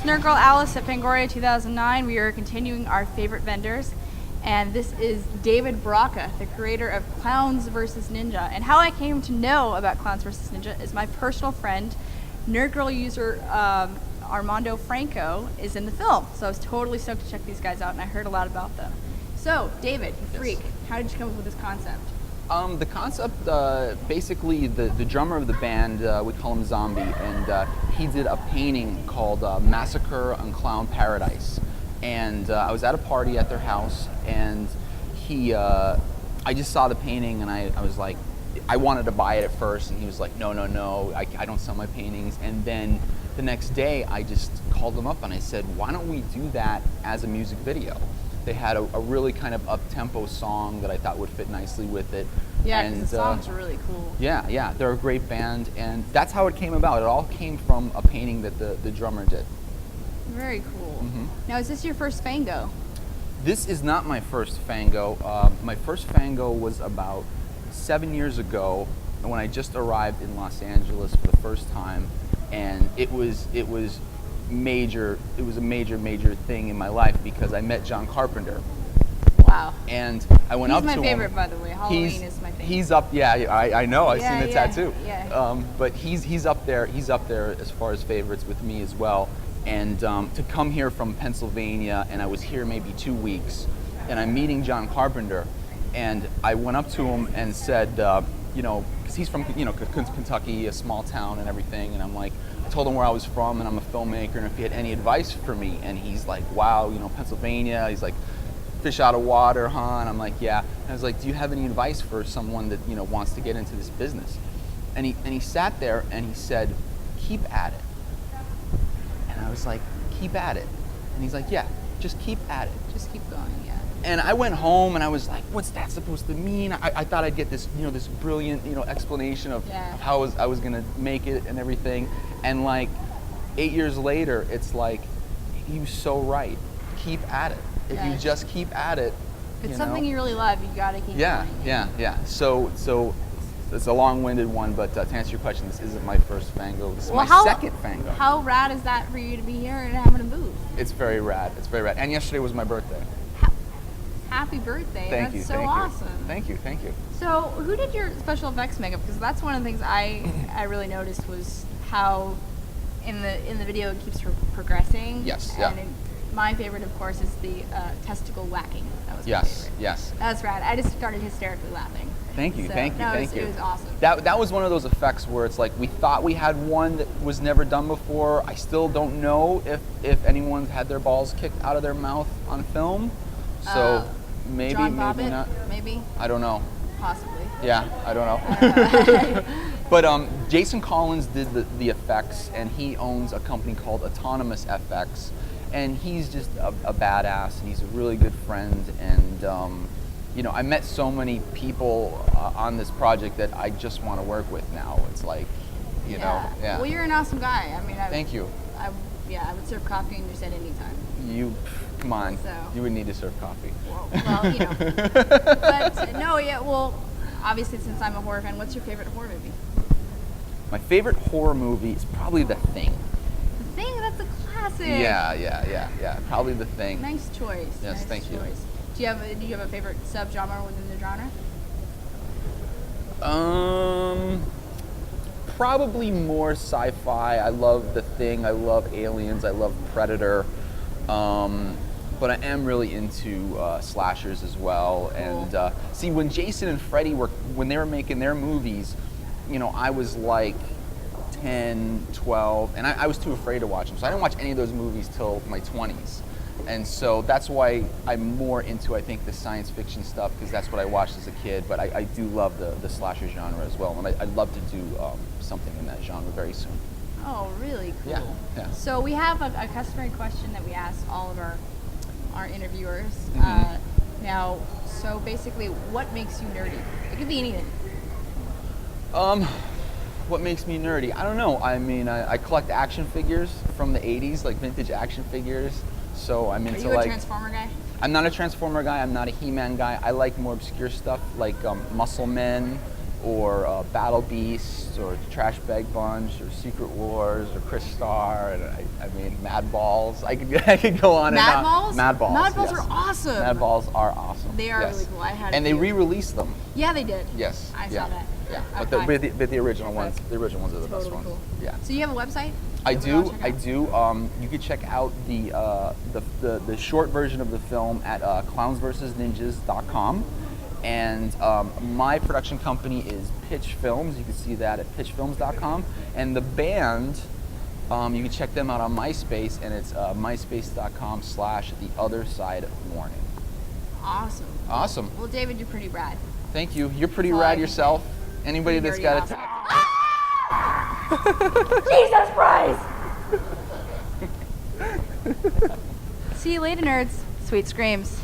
Nerd Girl Alice at Fangoria 2009. We are continuing our favorite vendors. And this is David Braca, the creator of Clowns vs. Ninja. And how I came to know about Clowns vs. Ninja is my personal friend, Nerd Girl user Armando Franco, is in the film. So I was totally stoked to check these guys out, and I heard a lot about them. So, David, you freak, how did you come up with this concept? The concept, basically the drummer of the band, we call him Zombie, and he did a painting called Massacre on Clown Paradise. And I was at a party at their house, and I just saw the painting, and I was like, I wanted to buy it at first, and he was like, no, I don't sell my paintings. And then the next day, I just called him up, and I said, why don't we do that as a music video? They had a really kind of up-tempo song that I thought would fit nicely with it. Yeah, because the songs are really cool. Yeah, they're a great band, and that's how it came about. It all came from a painting that the drummer did. Very cool. Now, is this your first Fango? This is not my first Fango. My first Fango was about 7 years ago when I just arrived in Los Angeles for the first time, and it was major. It was a major thing in my life because I met John Carpenter. Wow. And I went up to him. He's my favorite, by the way. Halloween is my favorite. He's up. Yeah, I know. I've seen the tattoo. Yeah. But he's up there. He's up there as far as favorites with me as well. And to come here from Pennsylvania, and I was here maybe 2 weeks, and I'm meeting John Carpenter, and I went up to him and said, because he's from Kentucky, a small town and everything, and I'm like, I told him where I was from, and I'm a filmmaker, and if he had any advice for me, and he's like, wow, Pennsylvania, he's like, fish out of water, huh? And I'm like, yeah. And I was like, do you have any advice for someone that wants to get into this business? And he sat there and he said, keep at it. And I was like, keep at it. And he's like, yeah, just keep at it. Just keep going, yeah. And I went home and I was like, what's that supposed to mean? I thought I'd get this, this brilliant, explanation of how I was gonna make it and everything. And like 8 years later, it's like, he was so right. Keep at it. If you just keep at it, if it's something you really love, you gotta keep going. Yeah. So it's a long-winded one, but to answer your question, this isn't my first Fango. This is my second Fango. How rad is that for you to be here and having a booth? It's very rad. And yesterday was my birthday. Happy birthday. Thank you. That's so awesome. Thank you. So who did your special effects makeup? Because that's one of the things I really noticed was how in the video it keeps progressing. Yes. And my favorite, of course, is the testicle whacking. That was my favorite. Yes. That's rad. I just started hysterically laughing. Thank you. It was awesome. That was one of those effects where it's like we thought we had one that was never done before. I still don't know if anyone's had their balls kicked out of their mouth on film. So maybe not. Maybe. I don't know. Possibly. Yeah, I don't know. But Jason Collins did the effects, and he owns a company called Autonomous FX, and he's just a badass, and he's a really good friend, and I met so many people on this project that I just want to work with now. It's like, Yeah. Well, you're an awesome guy. I mean, thank you. I would serve coffee in your set anytime. Come on. So. You would need to serve coffee. Well, But no, well, obviously since I'm a horror fan, what's your favorite horror movie? My favorite horror movie is probably The Thing. The Thing? That's a classic. Yeah. Probably The Thing. Nice choice. Yes, thank you. Do you have a favorite subgenre within the genre? Probably more sci-fi. I love The Thing. I love Aliens. I love Predator. But I am really into slashers as well. Cool. And see, when Jason and Freddy when they were making their movies, I was like 10, 12, and I was too afraid to watch them. So I didn't watch any of those movies till my 20s. And so that's why I'm more into, I think, the science fiction stuff, because that's what I watched as a kid. But I do love the slasher genre as well, and I'd love to do something in that genre very soon. Oh, really cool. Yeah. So we have a customary question that we ask all of our interviewers. Now, so basically, what makes you nerdy? It could be anything. What makes me nerdy? I don't know. I mean, I collect action figures from the 80s, like vintage action figures. So I'm into Are you a Transformer guy? I'm not a Transformer guy. I'm not a He-Man guy. I like more obscure stuff like Muscle Men or Battle Beast, or Trash Bag Bunch, or Secret Wars, or Chris Star, and I mean Mad Balls. I could go on Mad and on. Balls? Mad Balls. Mad Balls yes. are awesome. Mad Balls are awesome. They are yes. really cool. I had a and they few. re-released them. Yeah, they did. Yes. I yeah. saw that. Yeah. Okay. But the original ones, the original ones are the best Totally ones. cool. Yeah. So you have a website? I that we all do. check I out? do. You can check out the short version of the film at ClownsVs.Ninjas.com, and my production company is Pitch Films. You can see that at PitchFilms.com, and the band. You can check them out on MySpace, and it's myspace.com/theothersideofmorning. Awesome. Awesome. Well, David, you're pretty rad. Thank you. You're pretty That's all I rad can yourself. Anybody Pretty that's nerdy got Jesus Christ! See you later, nerds. Sweet screams.